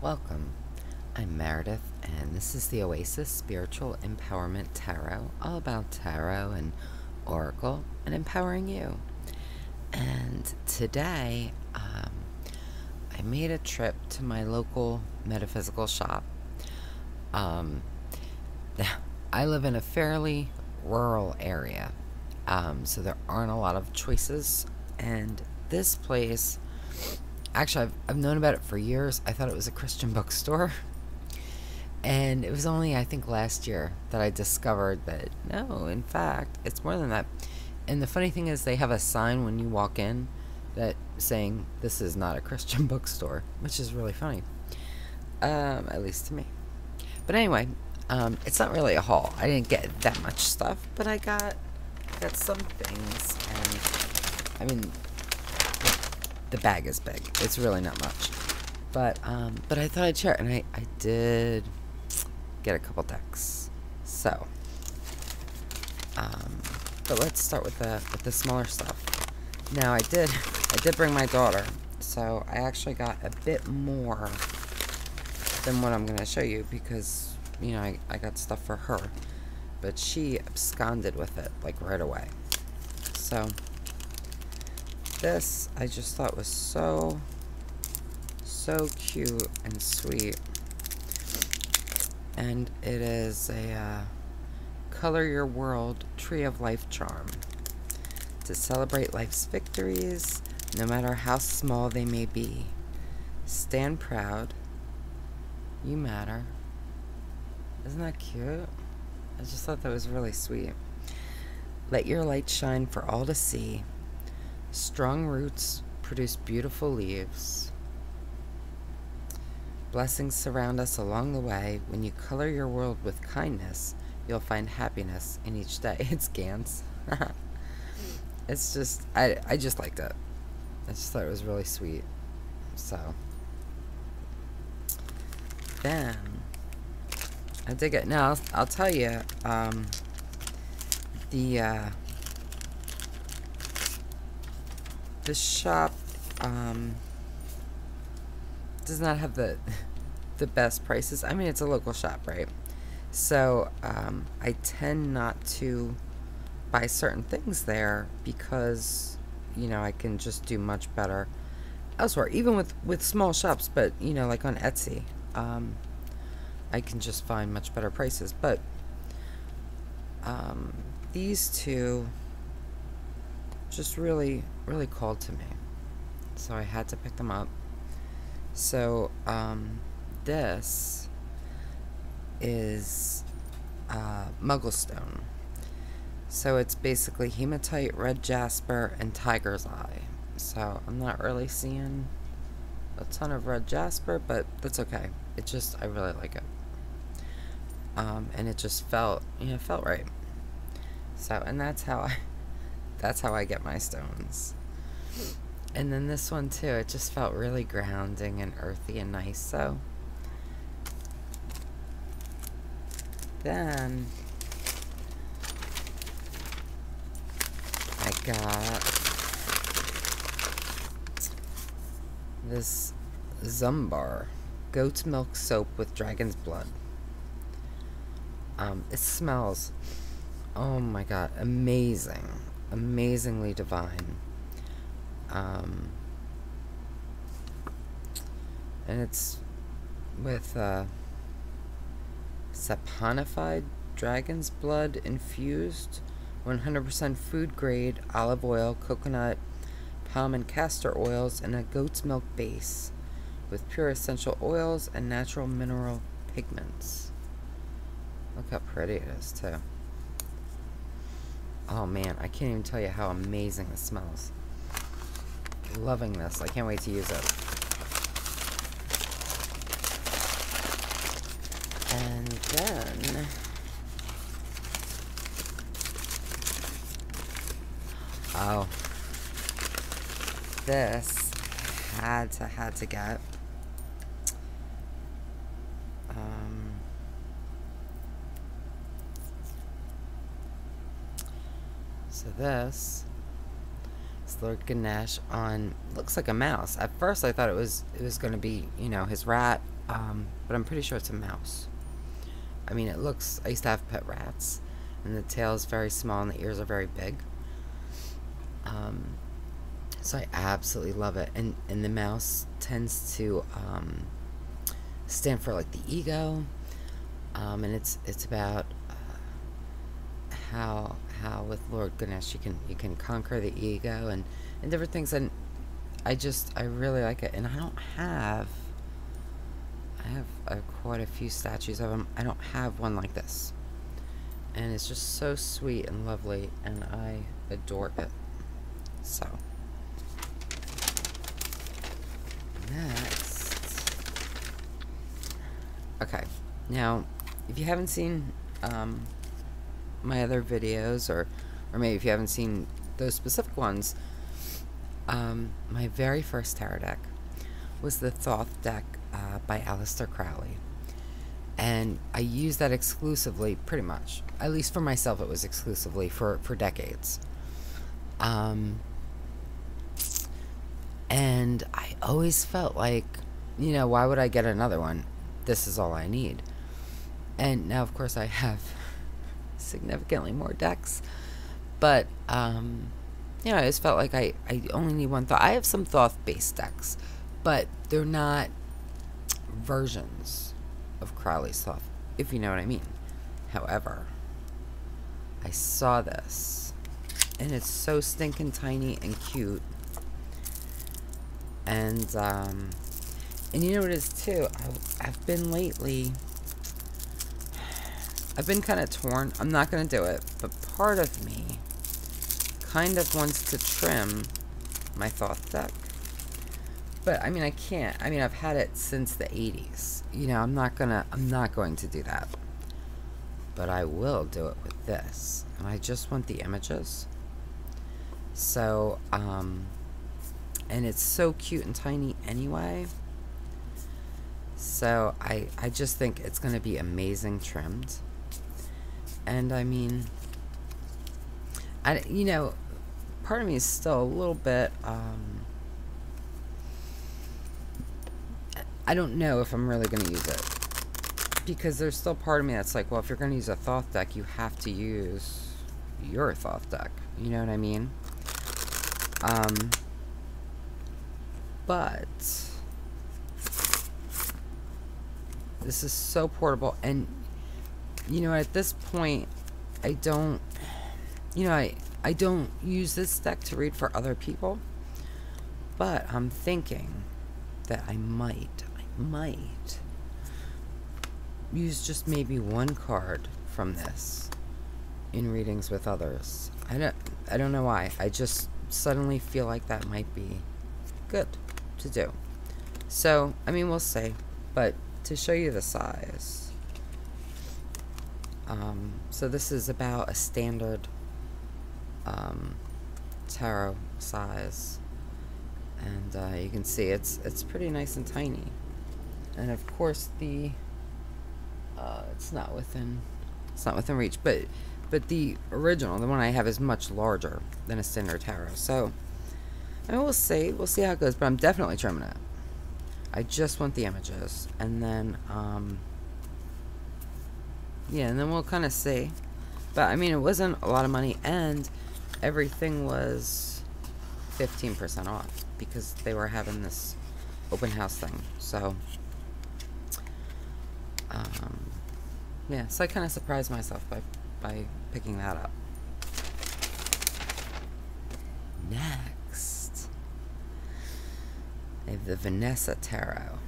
Welcome. I'm Meredith, and this is the Oasis Spiritual Empowerment Tarot, all about tarot and oracle and empowering you. And today, I made a trip to my local metaphysical shop. I live in a fairly rural area, so there aren't a lot of choices. And this place, actually, I've known about it for years. I thought it was a Christian bookstore. And it was only, I think, last year that I discovered that, no, in fact, it's more than that. And the funny thing is, they have a sign when you walk in that saying, this is not a Christian bookstore, which is really funny. At least to me. But anyway, it's not really a haul. I didn't get that much stuff, but I got some things. And, I mean, the bag is big. It's really not much. But I thought I'd share it, and I did get a couple decks. So, but let's start with the smaller stuff. Now, I did bring my daughter, so I actually got a bit more than what I'm going to show you because, you know, I got stuff for her. But she absconded with it, like, right away. So, this I just thought was so cute and sweet. And it is a Color Your World Tree of Life charm to celebrate life's victories, no matter how small they may be. Stand proud. You matter. Isn't that cute? I just thought that was really sweet. Let your light shine for all to see. Strong roots produce beautiful leaves. Blessings surround us along the way. When you color your world with kindness, you'll find happiness in each day. It's Gans. It's just, I just liked it. I just thought it was really sweet. So, then, I dig it. Now, I'll tell you, the shop, does not have the best prices. I mean, it's a local shop, right? So, I tend not to buy certain things there because, you know, I can just do much better elsewhere. Even with small shops, but, you know, like on Etsy, I can just find much better prices. But, these two just really, really called to me. So I had to pick them up. So, this is Mugglestone. So it's basically hematite, red jasper, and tiger's eye. So I'm not really seeing a ton of red jasper, but that's okay. It just, I really like it. And it just felt, you know, felt right. So, and that's how I get my stones. And then this one too, it just felt really grounding and earthy and nice. So then I got this Zumbar goat's milk soap with dragon's blood. It smells, oh my god, amazing, amazingly divine. And it's with saponified dragon's blood infused 100% food grade olive oil, coconut, palm and castor oils, and a goat's milk base with pure essential oils and natural mineral pigments. Look how pretty it is too. Oh man, I can't even tell you how amazing this smells. Loving this. I can't wait to use it. And then oh, this had to get so this is Lord Ganesh on, looks like a mouse. At first I thought it was going to be, you know, his rat, but I'm pretty sure it's a mouse. I mean, it looks, I used to have pet rats, and the tail is very small and the ears are very big. So I absolutely love it. And the mouse tends to stand for like the ego, and it's about how with Lord Ganesh you can conquer the ego and different things. And I really like it. And I have quite a few statues of him. I don't have one like this, and it's just so sweet and lovely, and I adore it. So next, okay, now if you haven't seen my other videos, or maybe if you haven't seen those specific ones, my very first tarot deck was the Thoth deck by Aleister Crowley, and I used that exclusively, pretty much, at least for myself. It was exclusively for decades. And I always felt like, you know, why would I get another one? This is all I need. And now, of course, I have significantly more decks. But, you know, I just felt like I only need one Thoth. I have some Thoth-based decks, but they're not versions of Crowley's Thoth, if you know what I mean. However, I saw this, and it's so stinking tiny and cute. And you know what it is too? I've been lately, I've been kind of torn. I'm not going to do it, but part of me kind of wants to trim my Thoth deck. But I mean, I can't. I mean, I've had it since the 80s. You know, I'm not going to do that. But I will do it with this. And I just want the images. So, and it's so cute and tiny anyway. So I just think it's going to be amazing trimmed. And I mean, you know, part of me is still a little bit, I don't know if I'm really going to use it. Because there's still part of me that's like, well, if you're going to use a Thoth deck, you have to use your Thoth deck. You know what I mean? But this is so portable, and you know, at this point, I don't, you know, I don't use this deck to read for other people, but I'm thinking that I might use just maybe one card from this in readings with others. I don't know why. I just suddenly feel like that might be good to do. So, I mean, we'll see. But to show you the size, so this is about a standard tarot size, and you can see it's pretty nice and tiny. And of course, the it's not within reach, but the original, the one I have, is much larger than a standard tarot. So, I mean, we'll see how it goes, but I'm definitely trimming it. I just want the images, and then yeah, and then we'll kind of see. But I mean, it wasn't a lot of money, and everything was 15% off because they were having this open house thing. So yeah, so I kind of surprised myself by picking that up. Next, I have the Vanessa Tarot.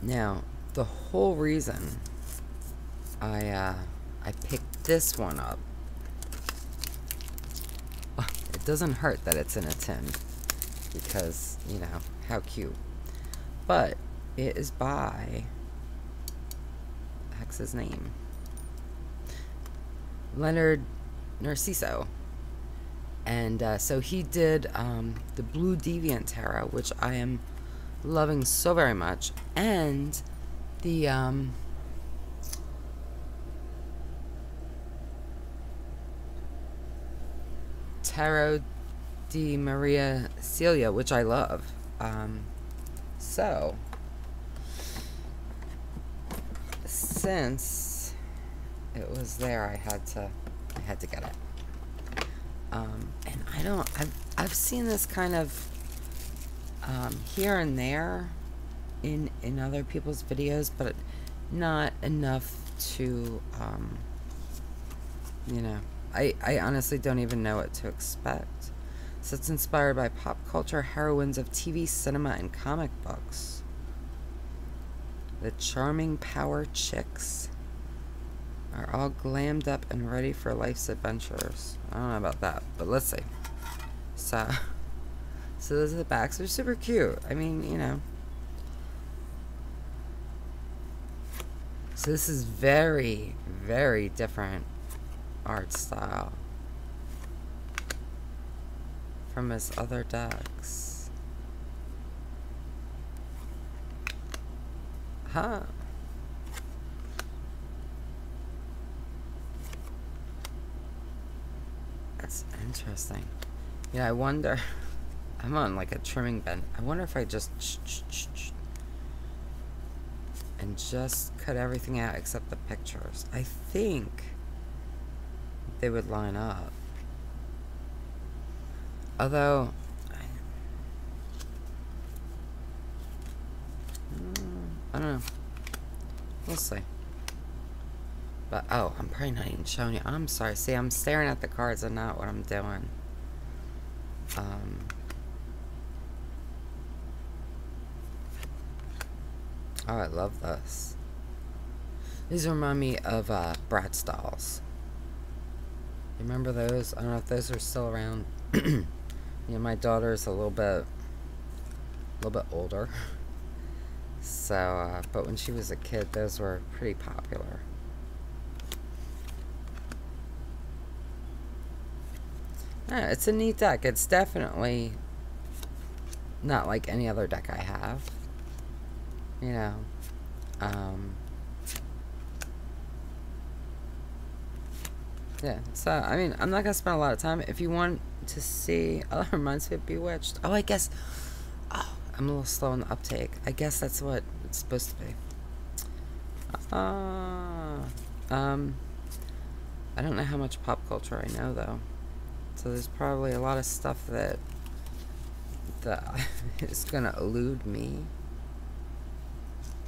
Now, the whole reason I picked this one up, it doesn't hurt that it's in a tin, because, you know, how cute. But it is by, the heck's his name? Leonard Narciso. And so he did the Blue Deviant Tarot, which I am loving so very much, and the Tarot Di Maria Celia, which I love. So, since it was there, I had to get it. And I've seen this kind of here and there in other people's videos, but not enough to, you know, I honestly don't even know what to expect. So it's inspired by pop culture heroines of TV, cinema, and comic books. The charming power chicks are all glammed up and ready for life's adventures. I don't know about that, but let's see. So those are the backs. They're super cute. I mean, you know. So this is very, very different art style from his other decks. Huh. That's interesting. Yeah, I wonder. I'm on like a trimming bed. I wonder if I just and just cut everything out except the pictures. I think they would line up. Although, I don't know. We'll see. But, oh, I'm probably not even showing you. I'm sorry. See, I'm staring at the cards and not what I'm doing. Oh, I love this. These remind me of Bratz dolls. You remember those? I don't know if those are still around. You know, my daughter's a little bit older. So, but when she was a kid, those were pretty popular. Yeah, it's a neat deck. It's definitely not like any other deck I have. You know, yeah, so, I mean, I'm not going to spend a lot of time. If you want to see, oh, that reminds me of Bewitched. Oh, I guess, oh, I'm a little slow on the uptake. I guess that's what it's supposed to be. I don't know how much pop culture I know, though. So there's probably a lot of stuff that is going to elude me.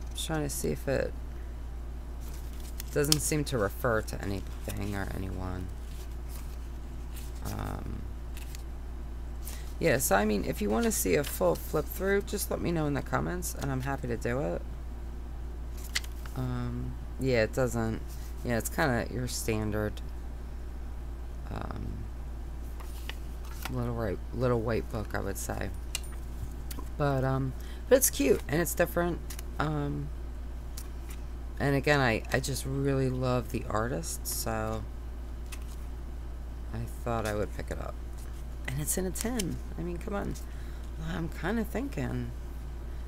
I'm trying to see if it doesn't seem to refer to anything or anyone. Yeah, so I mean, if you want to see a full flip through, just let me know in the comments and I'm happy to do it. Yeah, it doesn't, yeah, it's kind of your standard little white book, I would say. But it's cute and it's different. And again, I just really love the artist, so I thought I would pick it up. And it's in a tin. I mean, come on. I'm kind of thinking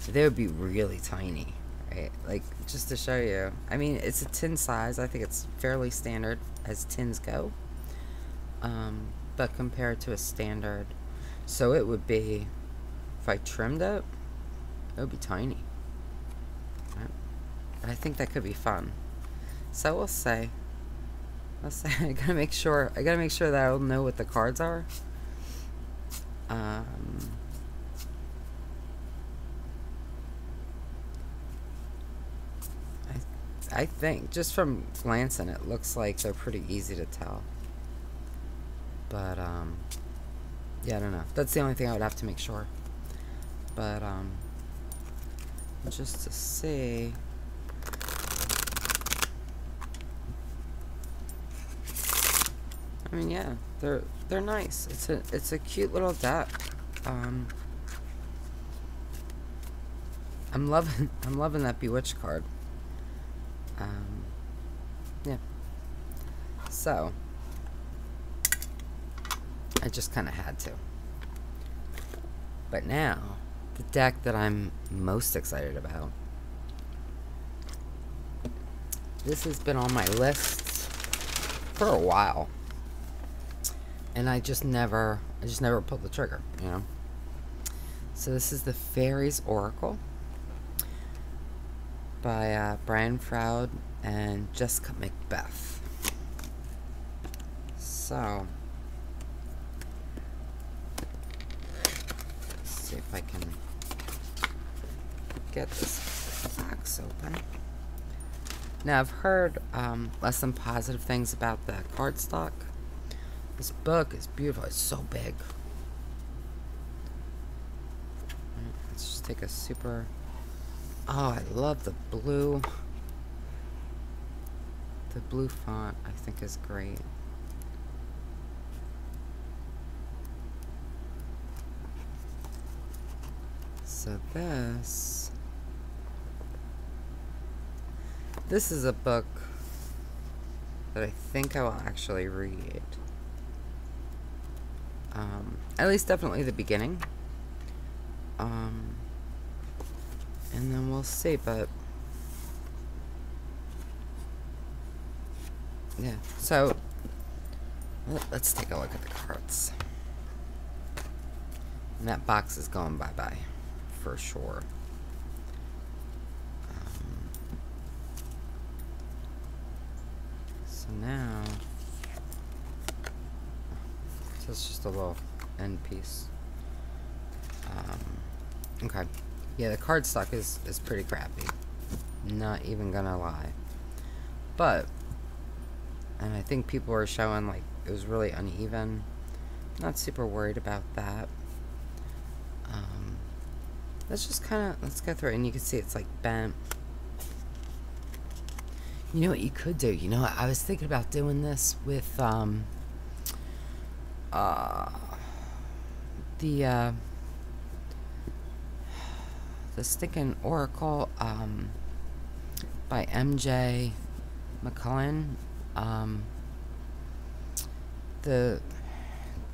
they would be really tiny, right? Like, just to show you. I mean, it's a tin size. I think it's fairly standard as tins go. But compared to a standard, so it would be, if I trimmed it, it would be tiny. Right? But I think that could be fun. So we'll say. I gotta make sure that I'll know what the cards are. I think just from glancing, it looks like they're pretty easy to tell. But yeah, I don't know. That's the only thing I would have to make sure. But just to see. I mean, yeah, they're nice. It's a cute little deck. I'm loving that Bewitched card. Yeah. So I just kind of had to. But now, the deck that I'm most excited about. This has been on my list for a while. And I just never I just never pulled the trigger, you know. So this is the Fairies Oracle by Brian Froud and Jessica Macbeth. So, let's see if I can get this box open. Now, I've heard less than positive things about the cardstock. This book is beautiful. It's so big. Let's just take a super... Oh, I love the blue. The blue font, I think, is great. So this is a book that I think I will actually read. At least definitely the beginning. And then we'll see, but yeah, so let's take a look at the cards. And that box is going bye-bye for sure. So now, so it's just a little end piece. Okay. Yeah, the cardstock is pretty crappy. Not even gonna lie. But, and I think people were showing like it was really uneven. Not super worried about that. Let's just let's go through it, and you can see it's like bent. You know what you could do? You know what? I was thinking about doing this with the stinking Oracle by MJ McCullen, the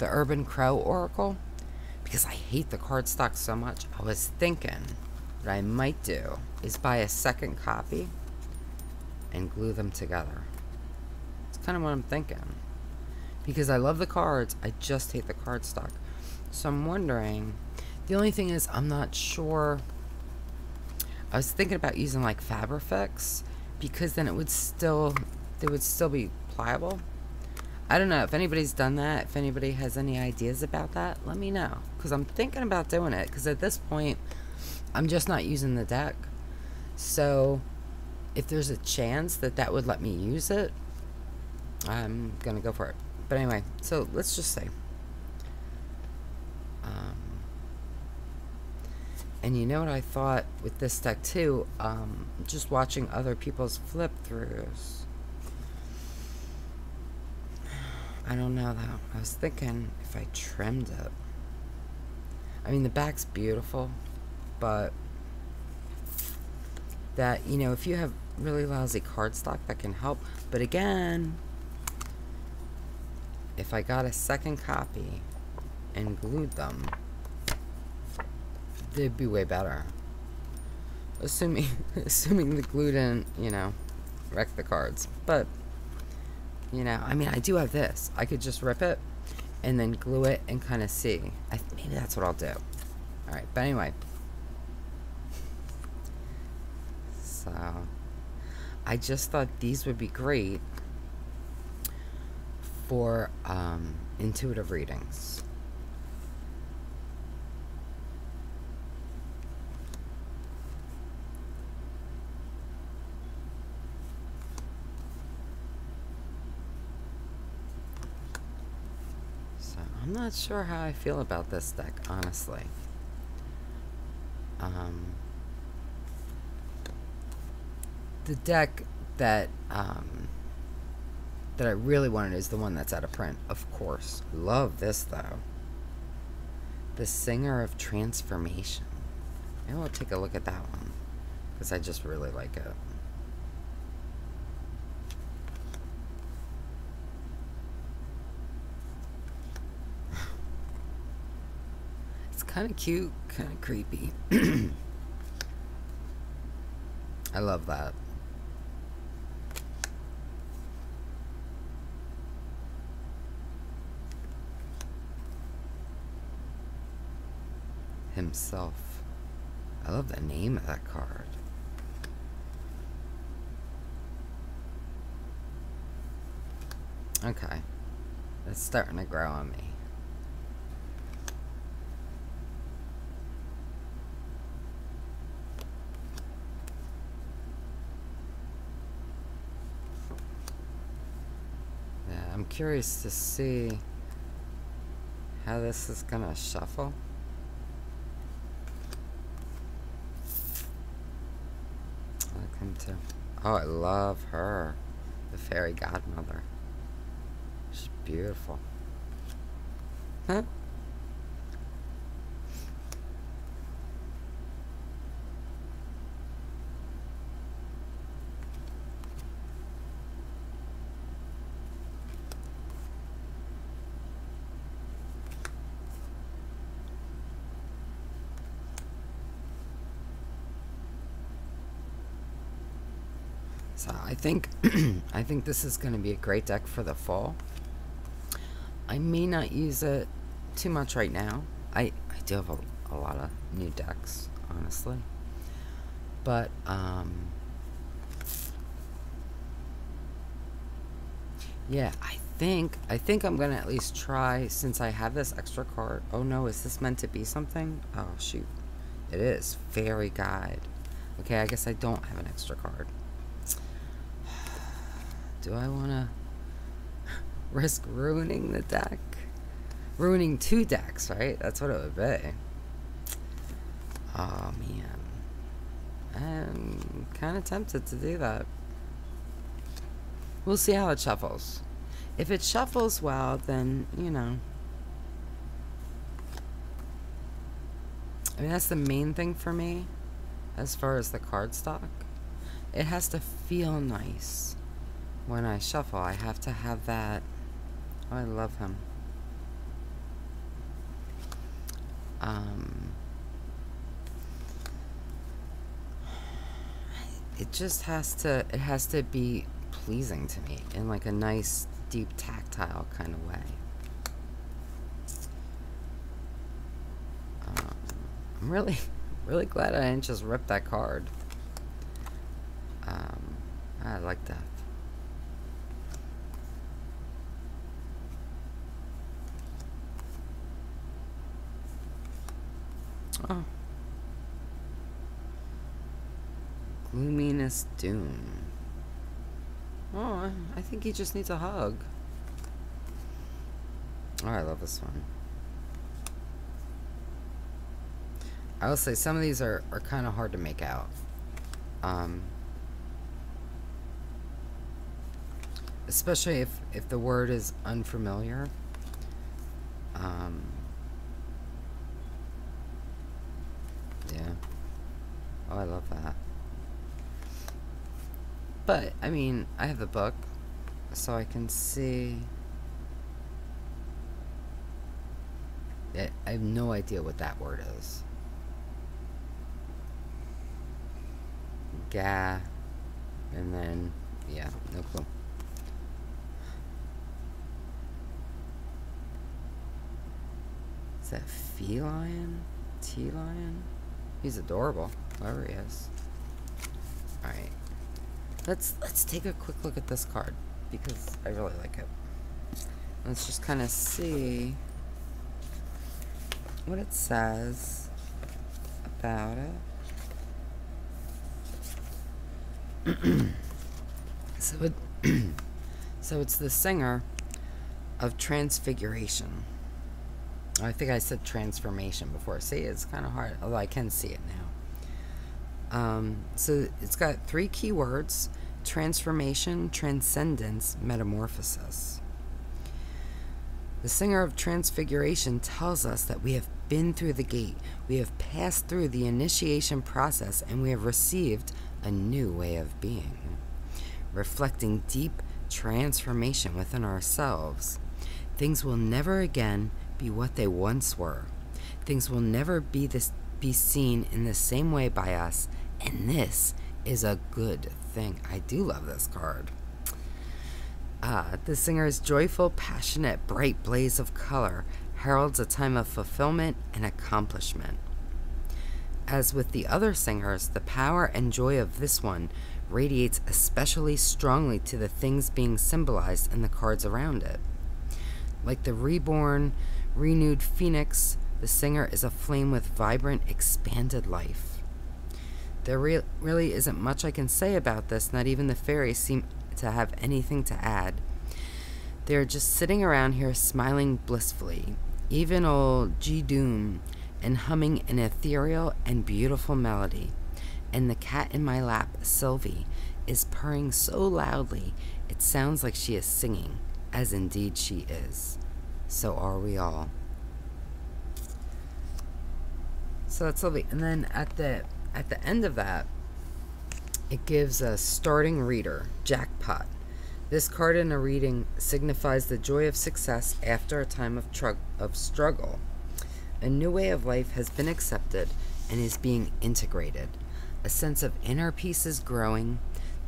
Urban Crow Oracle, because I hate the cardstock so much. I was thinking what I might do is buy a second copy and glue them together. It's kind of what I'm thinking, because I love the cards, I just hate the cardstock. So I'm wondering, the only thing is I'm not sure. I was thinking about using like Fabrifix, because then they would still be pliable. I don't know if anybody's done that. If anybody has any ideas about that, let me know, because I'm thinking about doing it, because at this point I'm just not using the deck. So if there's a chance that would let me use it, I'm gonna go for it. But anyway, so let's just say and you know what I thought with this deck too, just watching other people's flip throughs. I don't know though. I was thinking if I trimmed it. I mean, the back's beautiful, but that, you know, if you have really lousy cardstock, that can help. But again, if I got a second copy and glued them, they'd be way better. Assuming the glue didn't, you know, wreck the cards. But, you know, I mean, I do have this. I could just rip it and then glue it and kind of see. Maybe that's what I'll do. Alright, but anyway. So, I just thought these would be great for intuitive readings. I'm not sure how I feel about this deck, honestly. The deck that I really wanted is the one that's out of print, of course. Love this, though. The Singer of Transformation. Maybe we'll take a look at that one, because I just really like it. Kind of cute, kind of creepy. I love that. himself. I love the name of that card. Okay. It's starting to grow on me. Yeah, I'm curious to see how this is gonna shuffle. Like him too. Oh, I love her. The fairy godmother. She's beautiful. Huh? So I think I think this is going to be a great deck for the fall. I may not use it too much right now. I do have a lot of new decks, honestly. But yeah, I think I'm gonna at least try, since I have this extra card. Oh no, is this meant to be something? Oh shoot, it is. Fairy Guide. Okay, I guess I don't have an extra card. Do I want to risk ruining the deck? Ruining two decks, right? That's what it would be. Oh, man. I'm kind of tempted to do that. We'll see how it shuffles. If it shuffles well, then, you know. I mean, that's the main thing for me as far as the card stock. It has to feel nice. When I shuffle, I have to have that. Oh, I love him. It just has to, it has to be pleasing to me in like a nice, deep, tactile kind of way. I'm really glad I didn't just rip that card. I like that. Oh. Gloominess Doom. Oh, I think he just needs a hug. Oh, I love this one. I will say some of these are kind of hard to make out. Especially if the word is unfamiliar. Yeah. Oh, I love that. But, I mean, I have the book, so I can see. I have no idea what that word is. Ga. And then, yeah, no clue. Is that feline? T-lion? He's adorable, whoever he is. Alright. Let's take a quick look at this card, because I really like it. Let's just kind of see what it says about it. So it's the singer of Transfiguration. I think I said transformation before. See, it's kind of hard, although I can see it now. So it's got 3 key words: transformation, transcendence, metamorphosis. The singer of Transfiguration tells us that we have been through the gate, we have passed through the initiation process, and we have received a new way of being, reflecting deep transformation within ourselves. Things will never again be what they once were. Things will never be seen in the same way by us, and this is a good thing. I do love this card. The singer's joyful, passionate, bright blaze of color heralds a time of fulfillment and accomplishment. As with the other singers, the power and joy of this one radiates especially strongly to the things being symbolized in the cards around it. Like the reborn, renewed phoenix, the singer is aflame with vibrant, expanded life. There really isn't much I can say about this. Not even the fairies seem to have anything to add. They're just sitting around here smiling blissfully, even old G. Doom, and humming an ethereal and beautiful melody. And the cat in my lap, Sylvie, is purring so loudly it sounds like she is singing, as indeed she is. So are we all. So that's Sylvie. And then at the end of that, it gives a starting reader, jackpot. This card in a reading signifies the joy of success after a time of struggle. A new way of life has been accepted and is being integrated. A sense of inner peace is growing.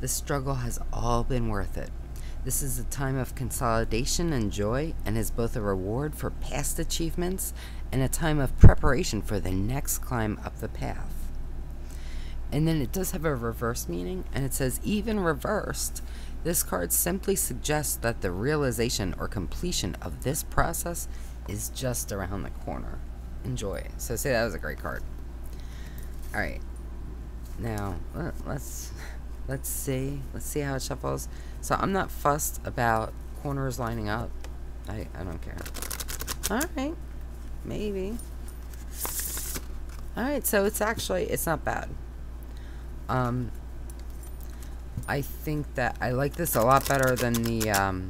The struggle has all been worth it. This is a time of consolidation and joy, and is both a reward for past achievements and a time of preparation for the next climb up the path. And then it does have a reverse meaning, and it says, even reversed, this card simply suggests that the realization or completion of this process is just around the corner. Enjoy. So say that was a great card. All right. Now, let's see how it shuffles. So I'm not fussed about corners lining up. I don't care. All right. Maybe. All right. So it's not bad. I think that I like this a lot better than the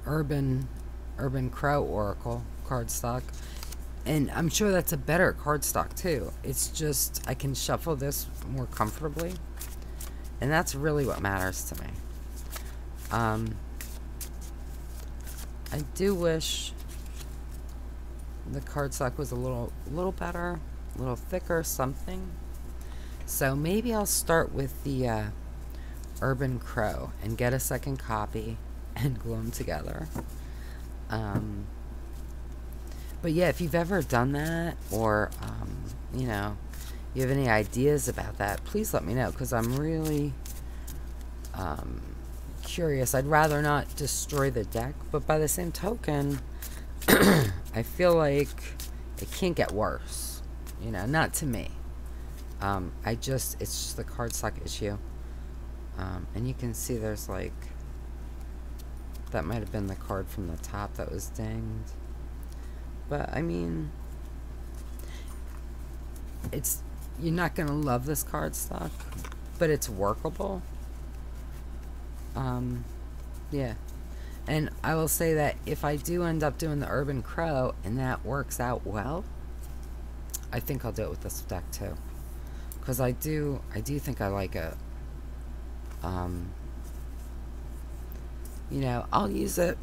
Urban Crow Oracle cardstock, and I'm sure that's a better cardstock too. It's just I can shuffle this more comfortably, and that's really what matters to me. I do wish the cardstock was a little better, a little thicker, something. So maybe I'll start with the Urban Crow and get a second copy and glue them together. But yeah, if you've ever done that, or you know, you have any ideas about that, please let me know, because I'm really curious. I'd rather not destroy the deck, but by the same token, I feel like it can't get worse, you know, not to me. It's just the cardstock issue. And you can see there's like, that might have been the card from the top that was dinged. But I mean, you're not gonna love this cardstock, but it's workable. Yeah. And I will say that if I do end up doing the Urban Crow and that works out well, I think I'll do it with this deck too, because I do think I like it. You know, I'll use it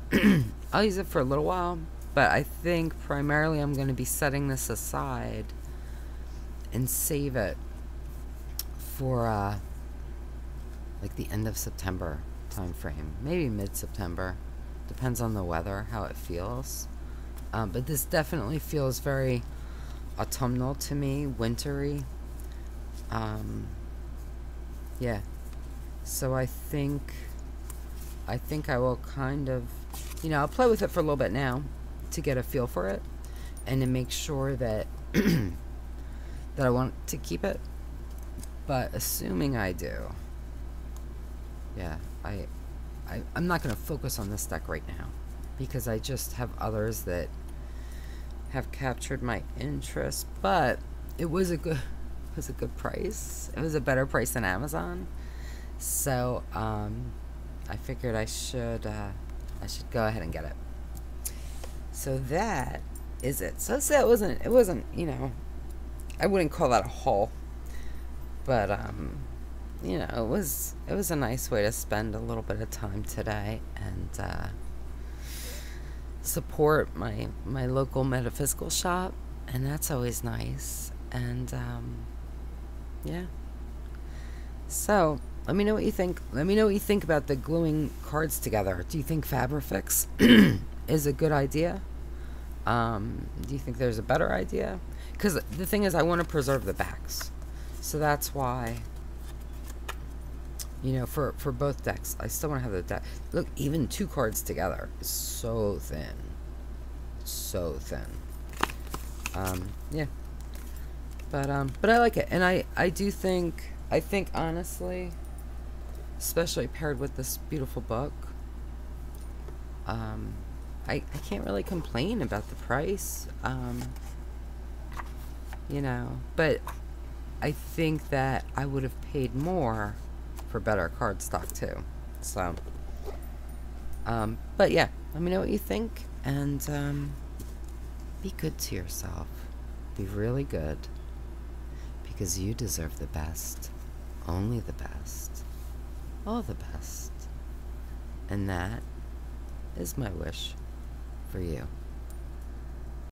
I'll use it for a little while, but I think primarily I'm going to be setting this aside and save it for like the end of September time frame, maybe mid-September. Depends on the weather, how it feels. But this definitely feels very autumnal to me, wintry. Yeah. So I think I will kind of, you know, I'll play with it for a little bit now to get a feel for it and to make sure that that I want to keep it. But assuming I do, yeah, I'm not going to focus on this deck right now, because I just have others that have captured my interest. But it was a good price. It was a better price than Amazon. So I figured I should go ahead and get it. So that is it. So it wasn't, you know, I wouldn't call that a haul, but you know, it was a nice way to spend a little bit of time today and support my local metaphysical shop, and that's always nice. And yeah. So let me know what you think. Let me know what you think about the gluing cards together. Do you think Fabrifix is a good idea? Do you think there's a better idea? Because the thing is, I want to preserve the backs. So that's why, you know, for both decks, I still want to have the deck. Look, even 2 cards together is so thin. So thin. Yeah. But I like it. And I do think, honestly, especially paired with this beautiful book, I can't really complain about the price. You know, but I think that I would have paid more for better cardstock too. So, but yeah, let me know what you think, and be good to yourself. Be really good, because you deserve the best, only the best, all the best, and that is my wish for you.